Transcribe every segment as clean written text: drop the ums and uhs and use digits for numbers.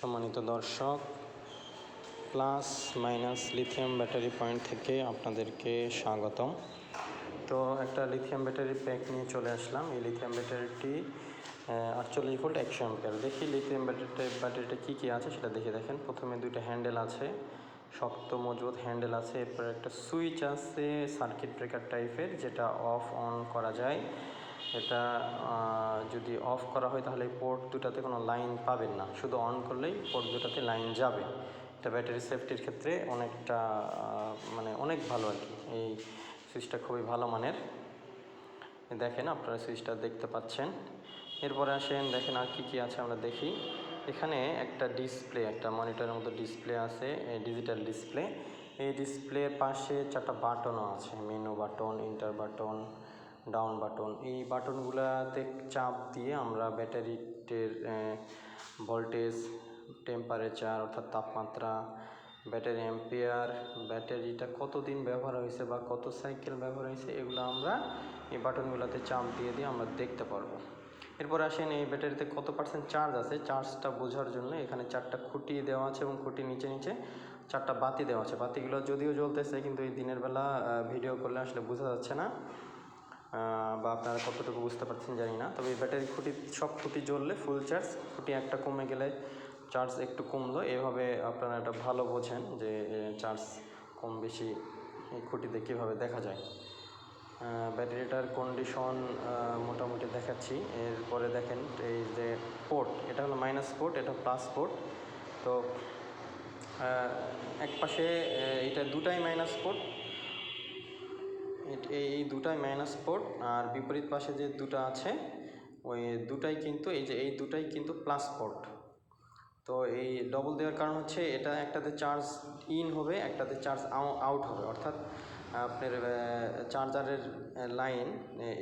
সম্মানিত দর্শক, plus minus lithium battery point থেকে আপনাদেরকে স্বাগতম। তো একটা লিথিয়াম ব্যাটারি প্যাক নিয়ে চলে আসলাম। এই লিথিয়াম ব্যাটারিটি 48 ভোল্ট 100 অ্যাম্পিয়ার। দেখি লিথিয়াম ব্যাটারিটা কী কী আছে সেটা দেখেন। প্রথমে দুইটা হ্যান্ডেল আছে, শক্ত মজবুত হ্যান্ডেল আছে। এরপর একটা সুইচ আছে সার্কিট ব্রেকার টাইপের, যেটা অফ অন করা যায়। এটা যদি অফ করা হয় তাহলে পোর্ট দুটাতে কোনো লাইন পাবেন না, শুধু অন করলেই পোর্ট দুটাতে লাইন যাবে। এটা ব্যাটারি সেফটির ক্ষেত্রে অনেকটা অনেক ভালো আর কি। এই সুইচটা খুবই ভালো মানের। দেখেন, আপনারা সুইচটা দেখতে পাচ্ছেন। এরপরে আসেন, দেখেন আর কি আছে আমরা দেখি। এখানে একটা ডিসপ্লে, একটা মনিটরের মতো ডিসপ্লে আছে, ডিজিটাল ডিসপ্লে। এই ডিসপ্লের পাশে 4টা বাটনও আছে, menu button, inter button, down button. এই বাটনগুলোতে চাপ দিয়ে আমরা ব্যাটারিটির ভোল্টেজ, টেম্পারেচার অর্থাৎ তাপমাত্রা, ব্যাটারি অ্যাম্পিয়ার, ব্যাটারিটা কতদিন ব্যবহার হয়েছে বা কত সাইকেল ব্যবহার হয়েছে, এগুলো আমরা এই বাটনগুলোতে চাপ দিয়ে আমরা দেখতে পারবো। এরপর আসেন, এই ব্যাটারিতে কত পার্সেন্ট চার্জ আছে, চার্জটা বোঝার জন্য এখানে 4টা খুঁটি দেওয়া আছে এবং খুঁটির নিচে 4টা বাতি দেওয়া আছে। বাতিগুলো যদিও জ্বলতেছে, কিন্তু এই দিনের বেলা ভিডিও করলে আসলে বোঝা যাচ্ছে না, বা আপনারা কতটুকু বুঝতে পারছেন জানি না। তবে এই ব্যাটারি সব খুঁটি জ্বললে ফুল চার্জ, খুঁটি একটা কমে গেলে চার্জ একটু কমলো। এভাবে আপনারা এটা ভালো বোঝেন যে চার্জ কম বেশি এই খুঁটিতে কীভাবে দেখা যায়। ব্যাটারিটার কন্ডিশন মোটামুটি দেখাচ্ছি। এরপরে দেখেন, এই যে পোর্ট, এটা হলো মাইনাস পোর্ট, এটা প্লাস পোর্ট। তো এক পাশে এটা দুটাই মাইনাস পোর্ট, এই দুটাই মাইনাস পোর্ট, আর বিপরীত পাশে যে দুটো আছে ওই দুটাই কিন্তু এই দুটাই কিন্তু প্লাস পোর্ট। তো এই ডবল দেওয়ার কারণ হচ্ছে, এটা একটাতে চার্জ ইন হবে, একটাতে চার্জ আউট হবে। অর্থাৎ আপনার চার্জারের লাইন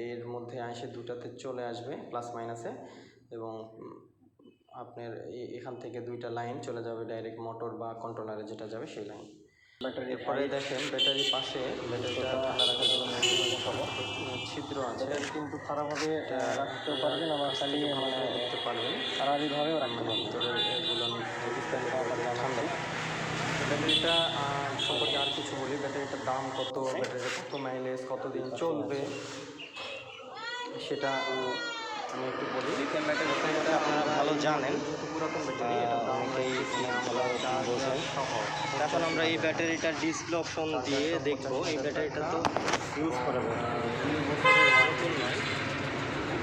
এর মধ্যে এসে দুটাতে চলে আসবে প্লাস মাইনাসে, এবং আপনার এখান থেকে দুইটা লাইন চলে যাবে ডাইরেক্ট মোটর বা কন্ট্রোলারে, যেটা যাবে সেই লাইন। এরপরে দেখেন, ব্যাটারির পাশে ব্যাটারিটা ঠান্ডা রাখার জন্য ছিদ্র আছে, কিন্তু খারাপভাবে রাখতে পারবেন, আবার খালি দেখতে পারবেন সারাদিনভাবেও রাখতে পারবেন। ভিতরে এগুলো ঠান্ডাই। ব্যাটারিটা সম্পর্কে আর কিছু বলি। ব্যাটারিটার দাম কত, ব্যাটারিটা কত মাইলেজ, কতদিন চলবে, সেটা আমি একটু বলি। ব্যাটারিটা আপনারা ভালো জানেন, যেহেতু পুরাতন ব্যাটারি, এটা দাম বোঝেন সহ। এখন আমরা এই ব্যাটারিটার ডিসপ্লে অপশন দিয়ে দেখবো। এই ব্যাটারিটা তো ইউজ করা যায় 2 বছরের ওয়ারেন্টি নয়।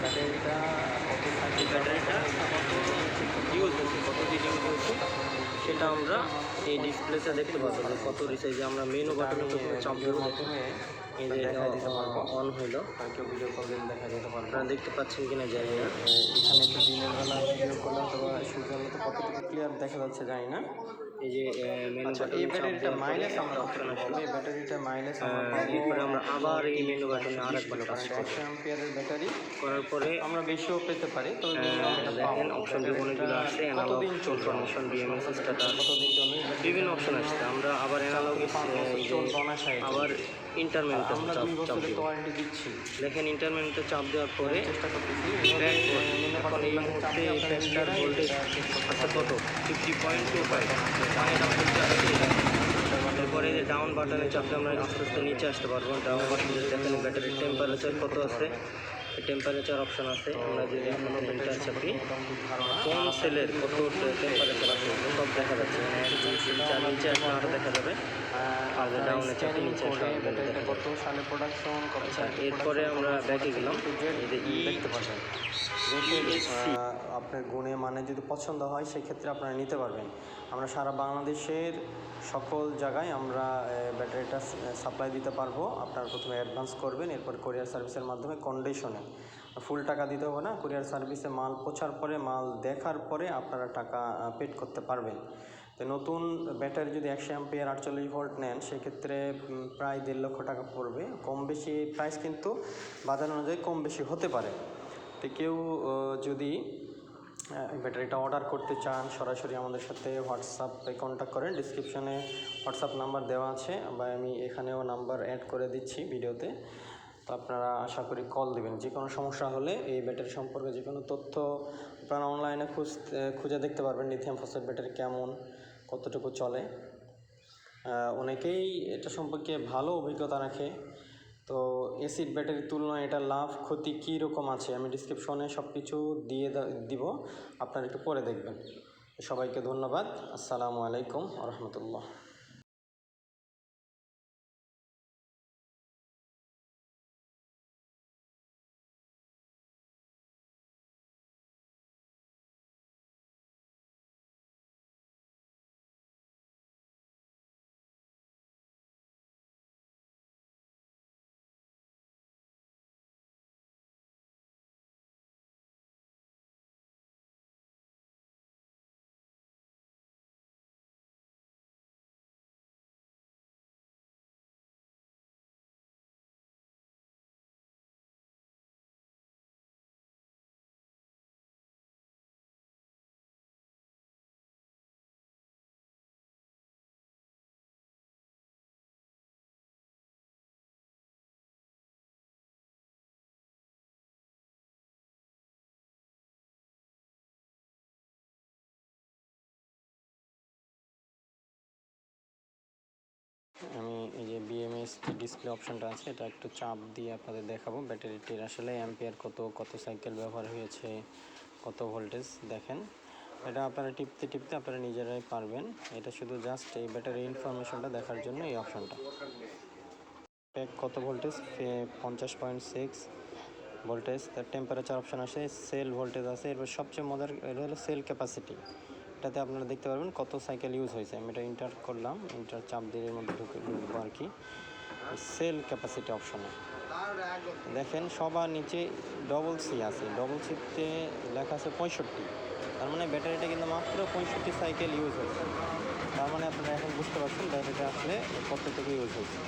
ব্যাটারিটা কত ইউজ হচ্ছে, কতদিন ইউজ হচ্ছে সেটা আমরা এই ডিসপ্লেতে দেখতে পাবো যে কত রিচার্জ। আমরা মেনু বাটনে প্রথমে চাপ দেবো, এই যে অন হইলো, কেউ ভিডিও করলে দেখা যেতে পারবে। আপনারা দেখতে পাচ্ছেন কিনা জানি না। এখানে তো দিনের বেলা ভিডিও করলে অথবা সূর্যের মতো কতটুকু ক্লিয়ার দেখা যাচ্ছে জানি না। এই যে মেনু বাটন, এই ব্যাটারিটা মাইলেজ আমরা অপশন আসলে এই ব্যাটারিটা মাইলেজ এরপরে আমরা আবার এই মেনু বাটনে আরেকবার কাজ করব। 100 অ্যাম্পিয়ারের ব্যাটারি করার পরে আমরা বেশিও পেতে পারি। তবে দেখেন অপশন অনেকগুলো আছে, অ্যানালগ, ইনফরমেশন, বিএমএস, স্ট্যাটাস, বিভিন্ন অপশন আছে। আমরা আবার অ্যানালগ আবার ইন্টারমিডিয়েটে চাপ দেব। দেখেন ইন্টারমিডিয়েটে চাপ দেওয়ার পরে চেষ্টা করতেছি এখন এই মুহূর্তে এই ফ্যাক্টর ভোল্টেজ আছে কত, 50.25, মানে এটা ফুল চার্জ। এরপরে যে ডাউন বাটনে চাপলে আমরা আস্তে আস্তে নিচে আসতে পারবো। ডাউন বাটনে দেখেন ব্যাটারির টেম্পারেচার কত আছে, টেম্পারেচার অপশন আছে। আমরা যদি এখন ওপেনটা চাপি, কোন সেলের কত টেম্পারেচার আছে সব দেখা যাচ্ছে। মানে নিচে আসলে আরও দেখা যাবে, আর ডাউনে চাপি নিচে আসলে কত সালে প্রোডাকশন কত। এরপরে আমরা ব্যাকে গেলাম, দেখতে পাচ্ছেন আপনার গুণে মানে যদি পছন্দ হয় সেক্ষেত্রে আপনারা নিতে পারবেন। আমরা সারা বাংলাদেশের সকল জায়গায় আমরা ব্যাটারিটা সাপ্লাই দিতে পারবো। আপনারা প্রথমে অ্যাডভান্স করবেন, এরপর কুরিয়ার সার্ভিসের মাধ্যমে কন্ডিশনে, ফুল টাকা দিতে হবে না। কুরিয়ার সার্ভিসে মাল পৌঁছার পরে, মাল দেখার পরে আপনারা টাকা পেড করতে পারবেন। তো নতুন ব্যাটারি যদি 100 অ্যাম্পিয়ার 48 ভোল্ট নেন, সেক্ষেত্রে প্রায় 1.5 লক্ষ টাকা পড়বে। কম বেশি প্রাইস কিন্তু বাজার অনুযায়ী কম বেশি হতে পারে। তো কেউ যদি ব্যাটারিটা অর্ডার করতে চান, সরাসরি আমাদের সাথে হোয়াটসঅ্যাপে কন্ট্যাক্ট করেন। ডিসক্রিপশনে হোয়াটসঅ্যাপ নাম্বার দেওয়া আছে, বা আমি এখানেও নাম্বার অ্যাড করে দিচ্ছি ভিডিওতে। তো আপনারা আশা করি কল দেবেন। যে কোনো সমস্যা হলে, এই ব্যাটারি সম্পর্কে যে কোনো তথ্য আপনারা অনলাইনে খুঁজে দেখতে পারবেন লিথিয়াম ফসফেট ব্যাটারি কেমন, কতটুকু চলে। অনেকেই এটা সম্পর্কে ভালো অভিজ্ঞতা রাখে। তো অ্যাসিড ব্যাটারির তুলনায় এটা লাভ ক্ষতি কী রকম আছে আমি ডিসক্রিপশনে সব কিছু দিয়ে দিব, আপনারা একটু পরে দেখবেন। সবাইকে ধন্যবাদ। আসসালামু আলাইকুম ওয়া রাহমাতুল্লাহ। আমি এই যে বিএমএস ডিসপ্লে অপশনটা আছে এটা একটু চাপ দিয়ে আপনাদের দেখাবো ব্যাটারিটির আসলে অ্যাম্পিয়ার কত সাইকেল ব্যবহার হয়েছে, কত ভোল্টেজ দেখেন। এটা আপনারা টিপতে টিপতে আপনারা নিজেরাই পারবেন। এটা শুধু জাস্ট এই ব্যাটারির ইনফরমেশনটা দেখার জন্য এই অপশনটা। প্যাক কত ভোল্টেজ, 50.6 ভোল্টেজ। তার টেম্পারেচার অপশন আছে, সেল ভোল্টেজ আছে। এরপর সবচেয়ে মজার এটা হলো সেল ক্যাপাসিটি। এটাতে আপনারা দেখতে পারবেন কত সাইকেল ইউজ হয়েছে। আমি এটা ইন্টার করলাম, ইন্টার চাপ দিয়ে এর মধ্যে ঢুকবো আর কি। সেল ক্যাপাসিটি অপশনে দেখেন সবার নিচে ডবল সি আছে, ডবল সিতে লেখা আছে 65। তার মানে ব্যাটারিটা কিন্তু মাত্র 65 সাইকেল ইউজ হয়েছে। তার মানে আপনারা এখন বুঝতে পারছেন ব্যাটারিটা আসলে কতটুকু ইউজ হয়েছে।